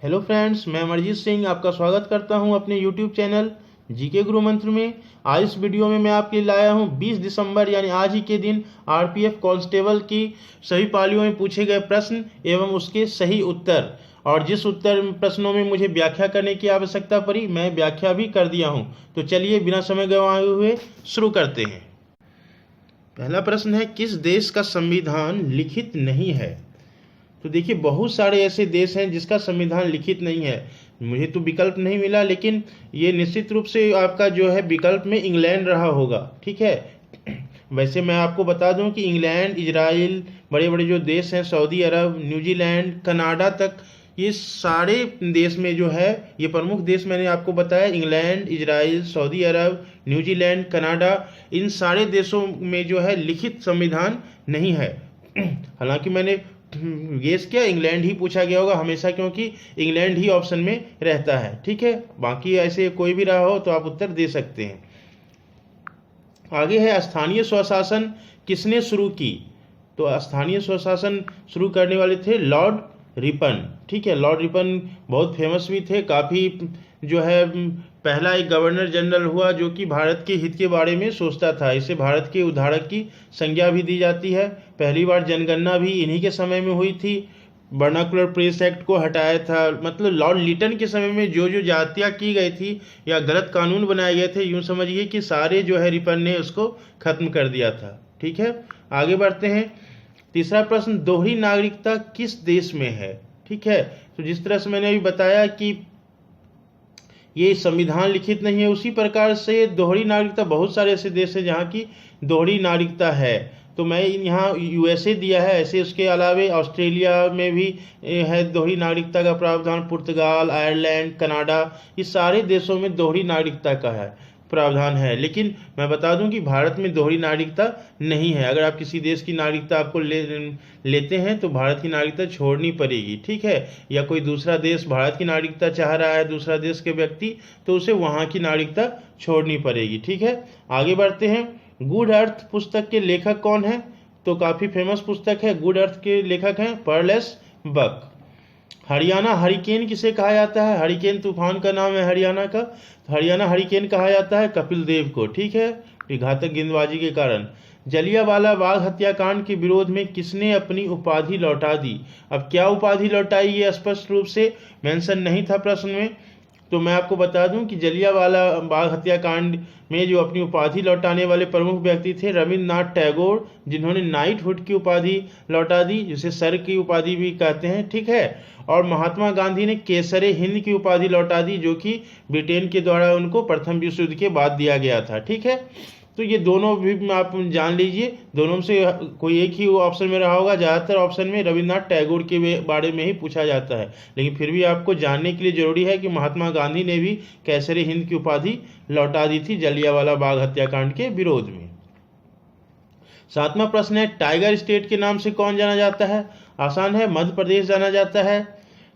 Hello friends, मैं अमरजीत सिंह आपका स्वागत करता हूं अपने यूट्यूब चैनल जीके गुरु मंत्र में। आज इस वीडियो में मैं आपके लिए लाया हूं 20 दिसंबर यानी आज ही के दिन आरपीएफ कांस्टेबल की सभी पालियों में पूछे गए प्रश्न एवं उसके सही उत्तर। और जिस उत्तर प्रश्नों में मुझे व्याख्या करने की आवश्यकता पड़ी, मैं व्याख्या भी कर दिया हूं। तो चलिए बिना समय गंवाए हुए शुरू करते हैं। पहला प्रश्न है, किस देश का संविधान लिखित नहीं है? तो देखिए, बहुत सारे ऐसे देश हैं जिसका संविधान लिखित नहीं है। मुझे तो विकल्प नहीं मिला, लेकिन ये निश्चित रूप से आपका जो है विकल्प में इंग्लैंड रहा होगा। ठीक है। वैसे मैं आपको बता दूं कि इंग्लैंड, इजराइल, बड़े बड़े जो देश हैं, सऊदी अरब, न्यूजीलैंड, कनाडा तक, ये सारे देश में जो है, ये प्रमुख देश मैंने आपको बताया, इंग्लैंड, इजराइल, सऊदी अरब, न्यूजीलैंड, कनाडा, इन सारे देशों में जो है लिखित संविधान नहीं है। हालांकि मैंने गेस किया इंग्लैंड ही पूछा गया होगा हमेशा, क्योंकि इंग्लैंड ही ऑप्शन में रहता है। ठीक है, बाकी ऐसे कोई भी रहा हो तो आप उत्तर दे सकते हैं। आगे है, स्थानीय स्वशासन किसने शुरू की? तो स्थानीय स्वशासन शुरू करने वाले थे लॉर्ड रिपन। ठीक है, लॉर्ड रिपन बहुत फेमस भी थे, काफ़ी जो है पहला एक गवर्नर जनरल हुआ जो कि भारत के हित के बारे में सोचता था। इसे भारत के उद्धारक की संज्ञा भी दी जाती है। पहली बार जनगणना भी इन्हीं के समय में हुई थी। वर्नाकुलर प्रेस एक्ट को हटाया था। मतलब लॉर्ड लिटन के समय में जो जो जातियाँ की गई थी या गलत कानून बनाए गए थे, यूँ समझिए कि सारे जो है रिपन ने उसको खत्म कर दिया था। ठीक है, आगे बढ़ते हैं। तीसरा प्रश्न, दोहरी नागरिकता किस देश में है? ठीक है, तो जिस तरह से मैंने अभी बताया कि ये संविधान लिखित नहीं है, उसी प्रकार से दोहरी नागरिकता बहुत सारे ऐसे देश हैं जहाँ की दोहरी नागरिकता है। तो मैं यहाँ यूएसए दिया है, ऐसे उसके अलावे ऑस्ट्रेलिया में भी है दोहरी नागरिकता का प्रावधान, पुर्तगाल, आयरलैंड, कनाडा, ये सारे देशों में दोहरी नागरिकता का है प्रावधान है। लेकिन मैं बता दूं कि भारत में दोहरी नागरिकता नहीं है। अगर आप किसी देश की नागरिकता आपको लेते हैं तो भारत की नागरिकता छोड़नी पड़ेगी। ठीक है, या कोई दूसरा देश भारत की नागरिकता चाह रहा है, दूसरा देश के व्यक्ति, तो उसे वहाँ की नागरिकता छोड़नी पड़ेगी। ठीक है, आगे बढ़ते हैं। गुड अर्थ पुस्तक के लेखक कौन है? तो काफ़ी फेमस पुस्तक है। गुड अर्थ के लेखक हैं पर्लेस बक। हरियाणा हरिकेन किसे कहा जाता है? हरिकेन तूफान का नाम है हरियाणा का। तो हरियाणा हरिकेन कहा जाता है कपिल देव को। ठीक है, घातक गेंदबाजी के कारण। जलियांवाला बाग हत्याकांड के विरोध में किसने अपनी उपाधि लौटा दी? अब क्या उपाधि लौटाई ये स्पष्ट रूप से मेंशन नहीं था प्रश्न में। तो मैं आपको बता दूं कि जलियांवाला बाग हत्याकांड में जो अपनी उपाधि लौटाने वाले प्रमुख व्यक्ति थे रविन्द्रनाथ टैगोर, जिन्होंने नाइटहुड की उपाधि लौटा दी, जिसे सर की उपाधि भी कहते हैं। ठीक है, और महात्मा गांधी ने केसरे हिंद की उपाधि लौटा दी, जो कि ब्रिटेन के द्वारा उनको प्रथम विश्व युद्ध के बाद दिया गया था। ठीक है, तो ये दोनों भी आप जान लीजिए, दोनों से कोई एक ही ऑप्शन में रहा होगा। ज़्यादातर ऑप्शन में रविन्द्रनाथ टैगोर के बारे में ही पूछा जाता है, लेकिन फिर भी आपको जानने के लिए जरूरी है कि महात्मा गांधी ने भी केसरी हिंद की उपाधि लौटा दी थी जलियांवाला बाग हत्याकांड के विरोध में। सातवां प्रश्न है, टाइगर स्टेट के नाम से कौन जाना जाता है? आसान है, मध्य प्रदेश जाना जाता है।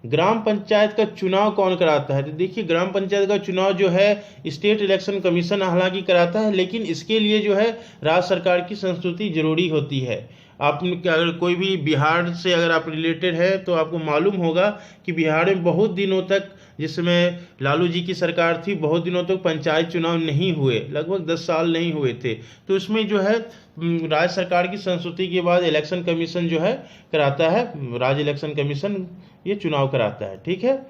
ग्राम पंचायत का चुनाव कौन कराता है? तो देखिए, ग्राम पंचायत का चुनाव जो है स्टेट इलेक्शन कमीशन हालांकि कराता है, लेकिन इसके लिए जो है राज्य सरकार की संस्तुति जरूरी होती है। आप अगर कोई भी बिहार से अगर आप रिलेटेड है तो आपको मालूम होगा कि बिहार में बहुत दिनों तक, जिस समय लालू जी की सरकार थी, बहुत दिनों तक पंचायत चुनाव नहीं हुए, लगभग 10 साल नहीं हुए थे। तो इसमें जो है राज्य सरकार की संस्तुति के बाद इलेक्शन कमीशन जो है कराता है, राज्य इलेक्शन कमीशन ये चुनाव कराता है। ठीक है,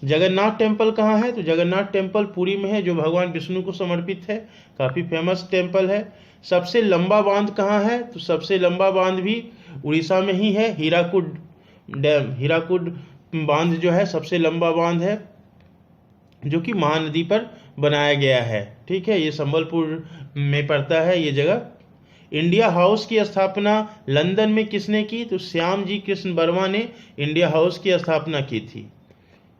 जगन्नाथ टेम्पल कहाँ है? तो जगन्नाथ टेम्पल पुरी में है, जो भगवान विष्णु को समर्पित है, काफ़ी फेमस टेम्पल है। सबसे लंबा बांध कहाँ है? तो सबसे लंबा बांध भी उड़ीसा में ही है, हीराकुड डैम। हीराकुड बांध जो है सबसे लंबा बांध है, जो कि महानदी पर बनाया गया है। ठीक है, ये संबलपुर में पड़ता है ये जगह। इंडिया हाउस की स्थापना लंदन में किसने की? तो श्याम जी कृष्ण वर्मा ने इंडिया हाउस की स्थापना की थी।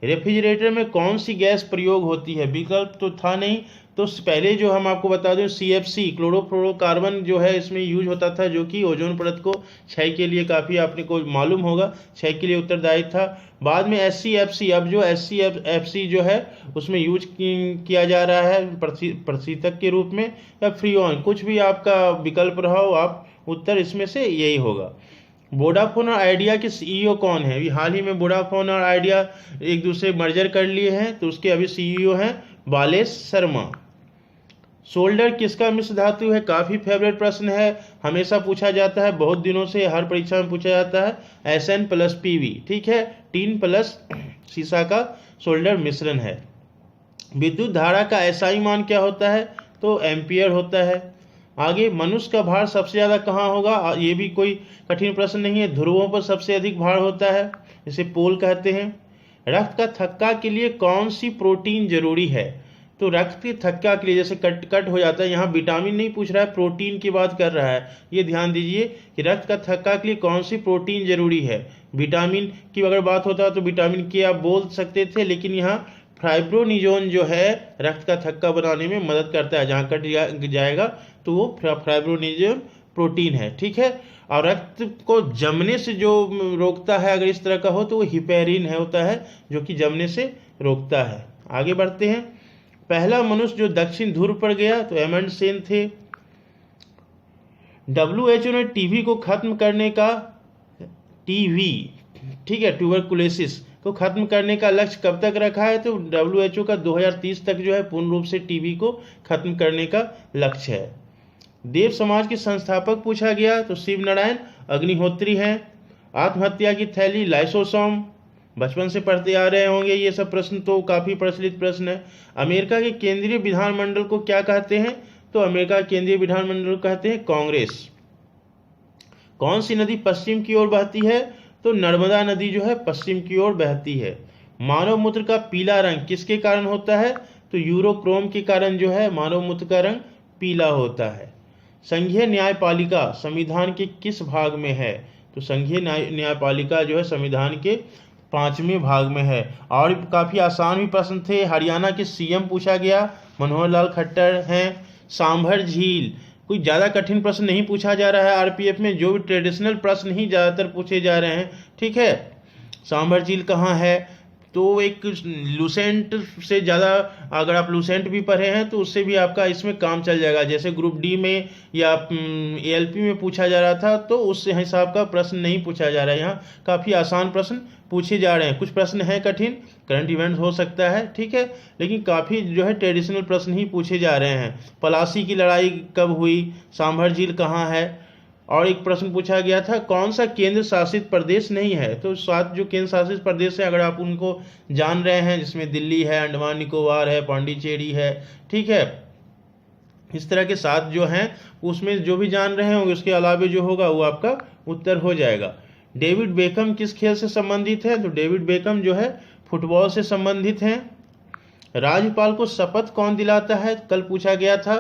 रेफ्रिजरेटर में कौन सी गैस प्रयोग होती है? विकल्प तो था नहीं, तो पहले जो हम आपको बता दें, CFC क्लोरोफ्लोरोकार्बन जो है इसमें यूज होता था, जो कि ओजोन परत को क्षय के लिए काफ़ी आपने को मालूम होगा क्षय के लिए उत्तरदायी था। बाद में SCFC, अब जो SCFC जो है उसमें यूज किया जा रहा है प्रशीतक के रूप में, या फ्रीऑन, कुछ भी आपका विकल्प रहा हो, आप उत्तर इसमें से यही होगा। वोडाफोन और आइडिया के सीईओ कौन है? अभी हाल ही में वोडाफोन और आइडिया एक दूसरे मर्जर कर लिए हैं, तो उसके अभी सीईओ हैं बालेश शर्मा। सोल्डर किसका मिश्र धातु है? काफ़ी फेवरेट प्रश्न है, हमेशा पूछा जाता है, बहुत दिनों से हर परीक्षा में पूछा जाता है। Sn प्लस Pv, ठीक है, टीन प्लस सीसा का सोल्डर मिश्रण है। विद्युत धारा का एसआई मान क्या होता है? तो एम्पियर होता है। आगे, मनुष्य का भार सबसे ज़्यादा कहाँ होगा? ये भी कोई कठिन प्रश्न नहीं है, ध्रुवों पर सबसे अधिक भार होता है, इसे पोल कहते हैं। रक्त का थक्का के लिए कौन सी प्रोटीन जरूरी है? तो रक्त के थक्का के लिए, जैसे कट हो जाता है, यहाँ विटामिन नहीं पूछ रहा है, प्रोटीन की बात कर रहा है, ये ध्यान दीजिए कि रक्त का थक्का के लिए कौन सी प्रोटीन जरूरी है। विटामिन की अगर बात होता है तो विटामिन के आप बोल सकते थे, लेकिन यहाँ फाइब्रोनिजोन जो है रक्त का थक्का बनाने में मदद करता है, जहाँ कट जाएगा तो वो फाइब्रोनिजोन प्रोटीन है, ठीक है। और रक्त को जमने से जो रोकता है, अगर इस तरह का हो तो वो हिपेरिन है होता है, जो कि जमने से रोकता है। आगे बढ़ते हैं। पहला मनुष्य जो दक्षिण ध्रुव पर गया तो एमंड सेन थे। WHO ने टीबी को खत्म करने का, टीवी, ठीक है, ट्यूबरकुलोसिस को खत्म करने का लक्ष्य कब तक रखा है? तो WHO का 2030 तक जो है पूर्ण रूप से टीबी को खत्म करने का लक्ष्य है। देव समाज के संस्थापक पूछा गया तो शिव नारायण अग्निहोत्री हैं। आत्महत्या की थैली लाइसोसोम, बचपन से पढ़ते आ रहे होंगे ये सब प्रश्न, तो काफ़ी प्रचलित प्रश्न है। अमेरिका के केंद्रीय विधानमंडल को क्या कहते हैं? तो अमेरिका केंद्रीय विधानमंडल को कहते हैं कांग्रेस। कौन सी नदी पश्चिम की ओर बहती है? तो नर्मदा नदी जो है पश्चिम की ओर बहती है। मानव मूत्र का पीला रंग किसके कारण होता है? तो यूरोक्रोम के कारण जो है मानव मूत्र का रंग पीला होता है। संघीय न्यायपालिका संविधान के किस भाग में है? तो संघीय न्यायपालिका जो है संविधान के 5वें भाग में है। और काफ़ी आसान भी प्रश्न थे। हरियाणा के सीएम पूछा गया, मनोहर लाल खट्टर हैं। सांभर झील, कोई ज़्यादा कठिन प्रश्न नहीं पूछा जा रहा है आरपीएफ में, जो भी ट्रेडिशनल प्रश्न ही ज़्यादातर पूछे जा रहे हैं, ठीक है। सांभर झील कहाँ है? तो एक लूसेंट से ज़्यादा, अगर आप लूसेंट भी पढ़े हैं तो उससे भी आपका इसमें काम चल जाएगा। जैसे ग्रुप डी में या एएलपी में पूछा जा रहा था, तो उस हिसाब का प्रश्न नहीं पूछा जा रहा है। यहाँ काफ़ी आसान प्रश्न पूछे जा रहे हैं। कुछ प्रश्न हैं कठिन, करंट इवेंट्स हो सकता है, ठीक है, लेकिन काफ़ी जो है ट्रेडिशनल प्रश्न ही पूछे जा रहे हैं। पलासी की लड़ाई कब हुई? सांभर झील कहाँ है? और एक प्रश्न पूछा गया था, कौन सा केंद्र शासित प्रदेश नहीं है? तो 7 जो केंद्र शासित प्रदेश है, अगर आप उनको जान रहे हैं, जिसमें दिल्ली है, अंडमान निकोबार है, पांडिचेरी है, ठीक है, इस तरह के 7 जो हैं, उसमें जो भी जान रहे होंगे, उसके अलावा जो होगा वो आपका उत्तर हो जाएगा। डेविड बेकहम किस खेल से संबंधित है? तो डेविड बेकहम जो है फुटबॉल से संबंधित हैं। राज्यपाल को शपथ कौन दिलाता है? कल पूछा गया था।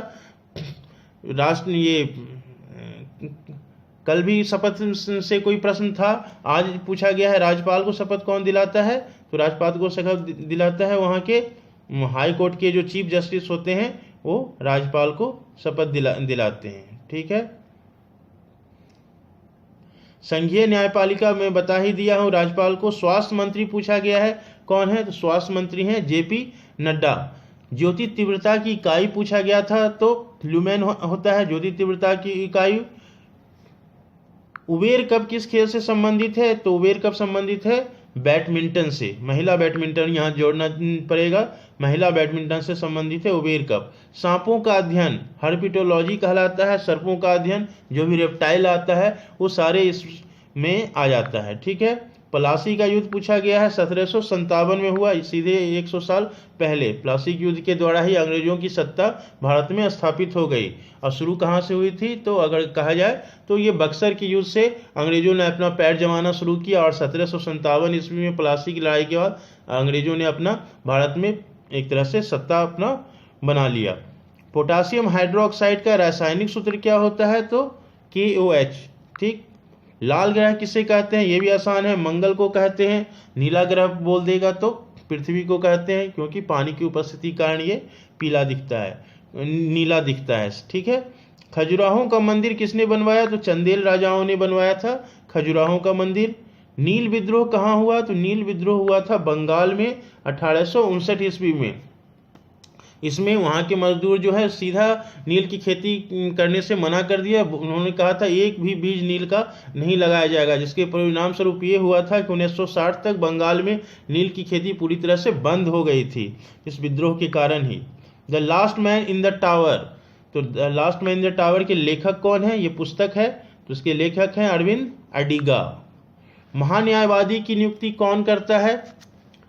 कल भी शपथ से कोई प्रश्न था, आज पूछा गया है राज्यपाल को शपथ कौन दिलाता है? तो राज्यपाल को शपथ दिलाता है वहाँ के हाई कोर्ट के जो चीफ जस्टिस होते हैं, वो राज्यपाल को शपथ दिलाते हैं, ठीक है। संघीय न्यायपालिका में बता ही दिया हूँ राज्यपाल को। स्वास्थ्य मंत्री पूछा गया है, कौन है? तो स्वास्थ्य मंत्री हैं जेपी नड्डा। ज्योति तीव्रता की इकाई पूछा गया था, तो ल्यूमेन होता है ज्योति तीव्रता की इकाई। उबेर कप किस खेल से संबंधित है? तो उबेर कप संबंधित है बैडमिंटन से। महिला बैडमिंटन यहाँ जोड़ना पड़ेगा, महिला बैडमिंटन से संबंधित है उबेर कप। सांपों का अध्ययन हर्पिटोलॉजी कहलाता है। सर्पों का अध्ययन, जो भी रेप्टाइल आता है वो सारे इसमें आ जाता है, ठीक है। प्लासी का युद्ध पूछा गया है, 1757 में हुआ, सीधे 100 साल पहले। प्लासी के युद्ध के द्वारा ही अंग्रेजों की सत्ता भारत में स्थापित हो गई। और शुरू कहाँ से हुई थी? तो अगर कहा जाए तो ये बक्सर के युद्ध से अंग्रेजों ने अपना पैर जमाना शुरू किया, और 1757 ईस्वी में प्लासी की लड़ाई के बाद अंग्रेजों ने अपना भारत में एक तरह से सत्ता अपना बना लिया। पोटासियम हाइड्रोक्साइड का रासायनिक सूत्र क्या होता है? तो KOH, ठीक। लाल ग्रह किसे कहते हैं? ये भी आसान है, मंगल को कहते हैं। नीला ग्रह बोल देगा तो पृथ्वी को कहते हैं, क्योंकि पानी की उपस्थिति कारण ये पीला दिखता है, नीला दिखता है, ठीक है। खजुराहों का मंदिर किसने बनवाया? तो चंदेल राजाओं ने बनवाया था खजुराहों का मंदिर। नील विद्रोह कहाँ हुआ? तो नील विद्रोह हुआ था बंगाल में 1859 ईस्वी में। इसमें वहाँ के मजदूर जो है सीधा नील की खेती करने से मना कर दिया। उन्होंने कहा था एक भी बीज नील का नहीं लगाया जाएगा, जिसके परिणाम स्वरूप ये हुआ था कि 1960 तक बंगाल में नील की खेती पूरी तरह से बंद हो गई थी, इस विद्रोह के कारण ही। The last man in the tower, तो the last man in the tower के लेखक कौन है? ये पुस्तक है, तो इसके लेखक हैं अरविंद अडिगा। महान्यायवादी की नियुक्ति कौन करता है?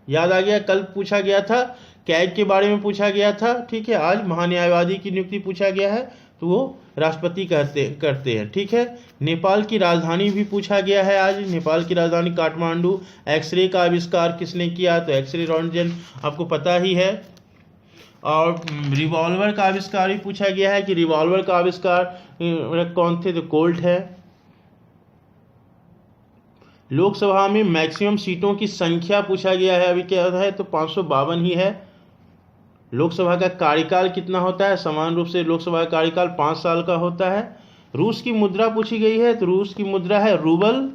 याद आ गया, कल पूछा गया था, कैग के बारे में पूछा गया था, ठीक है। आज महान्यायवादी की नियुक्ति पूछा गया है, तो वो राष्ट्रपति करते हैं, ठीक है। नेपाल की राजधानी भी पूछा गया है आज, नेपाल की राजधानी काठमांडू। एक्सरे का आविष्कार किसने किया? तो एक्सरे रोंटगेन आपको पता ही है। और रिवॉल्वर का आविष्कार भी पूछा गया है कि रिवॉल्वर का आविष्कार कौन थे? तो कोल्ट है। लोकसभा में मैक्सिमम सीटों की संख्या पूछा गया है, अभी क्या है? तो 552 ही है। लोकसभा का कार्यकाल कितना होता है? समान रूप से लोकसभा का कार्यकाल 5 साल का होता है। रूस की मुद्रा पूछी गई है, तो रूस की मुद्रा है रूबल।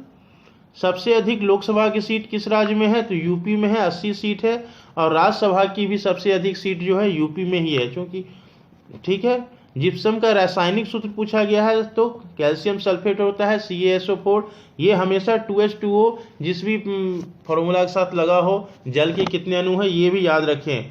सबसे अधिक लोकसभा की सीट किस राज्य में है? तो यूपी में है, 80 सीट है। और राज्यसभा की भी सबसे अधिक सीट जो है यूपी में ही है, क्योंकि ठीक है। जिप्सम का रासायनिक सूत्र पूछा गया है, तो कैल्शियम सल्फेट होता है CaSO4। ये हमेशा 2H2O जिस भी फॉर्मूला के साथ लगा हो, जल के कितने अणु हैं ये भी याद रखें,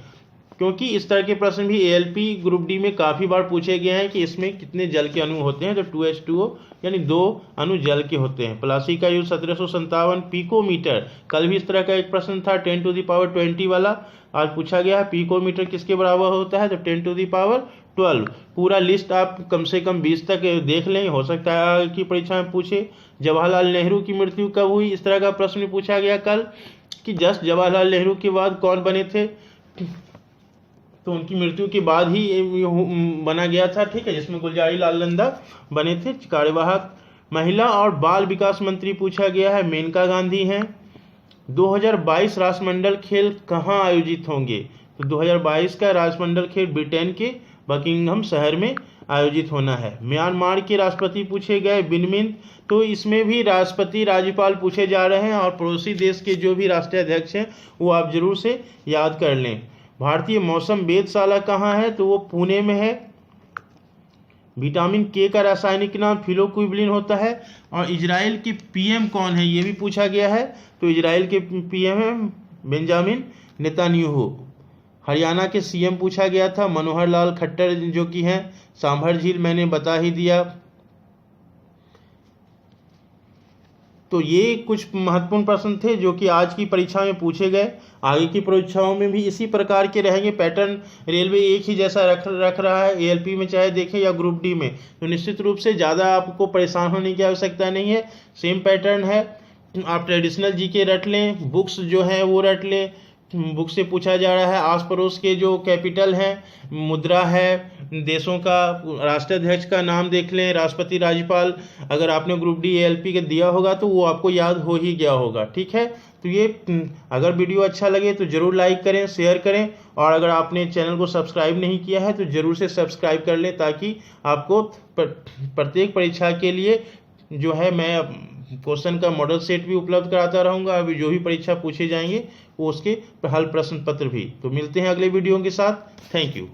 क्योंकि इस तरह के प्रश्न भी ALP ग्रुप डी में काफ़ी बार पूछे गए हैं कि इसमें कितने जल के अणु होते हैं। तो 2H2O यानी 2 अणु जल के होते हैं। प्लासी का यूज 1757 पिकोमीटर। कल भी इस तरह का एक प्रश्न था 10⁻20 वाला, आज पूछा गया है पिकोमीटर किसके बराबर होता है? तो 10⁻12। पूरा लिस्ट आप कम से कम 20 तक देख लें, हो सकता है कि परीक्षा में पूछे। जवाहरलाल नेहरू की मृत्यु कब हुई? इस तरह का प्रश्न पूछा गया कल कि जस्ट जवाहरलाल नेहरू के बाद कौन बने थे? तो उनकी मृत्यु के बाद ही बना गया था, ठीक है, जिसमें गुलजारी लाल नंदा बने थे कार्यवाहक। महिला और बाल विकास मंत्री पूछा गया है, मेनका गांधी हैं। 2022 राष्ट्रमंडल खेल कहाँ आयोजित होंगे? तो 2022 का राष्ट्रमंडल खेल ब्रिटेन के बकिंगम शहर में आयोजित होना है। म्यांमार के राष्ट्रपति पूछे गए बिन मिंत, तो इसमें भी राष्ट्रपति राज्यपाल पूछे जा रहे हैं, और पड़ोसी देश के जो भी राष्ट्रीय अध्यक्ष हैं वो आप जरूर से याद कर लें। भारतीय मौसम वेधशाला कहाँ है? तो वो पुणे में है। विटामिन के का रासायनिक नाम फिलोक्विबिन होता है। और इजराइल के PM कौन है ये भी पूछा गया है, तो इजराइल के PM है बेंजामिन नेतान्याहू। हरियाणा के CM पूछा गया था मनोहर लाल खट्टर, जो कि हैं सांभर झील, मैंने बता ही दिया। तो ये कुछ महत्वपूर्ण प्रश्न थे जो कि आज की परीक्षा में पूछे गए। आगे की परीक्षाओं में भी इसी प्रकार के रहेंगे। पैटर्न रेलवे एक ही जैसा रख रहा है, ALP में चाहे देखें या ग्रुप डी में, तो निश्चित रूप से ज़्यादा आपको परेशान होने की आवश्यकता नहीं है। सेम पैटर्न है। आप ट्रेडिशनल GK रट लें, बुक्स जो है वो रट लें। बुक से पूछा जा रहा है आस पड़ोस के जो कैपिटल हैं, मुद्रा है, देशों का राष्ट्राध्यक्ष का नाम देख लें, राष्ट्रपति राज्यपाल। अगर आपने ग्रुप डी ALP के दिया होगा तो वो आपको याद हो ही गया होगा, ठीक है। तो ये अगर वीडियो अच्छा लगे तो ज़रूर लाइक करें, शेयर करें, और अगर आपने चैनल को सब्सक्राइब नहीं किया है तो ज़रूर से सब्सक्राइब कर लें, ताकि आपको प्रत्येक परीक्षा के लिए जो है मैं क्वेश्चन का मॉडल सेट भी उपलब्ध कराता रहूँगा। अभी जो भी परीक्षा पूछे जाएंगे वो उसके हल प्रश्न पत्र भी। तो मिलते हैं अगले वीडियो के साथ। Thank you.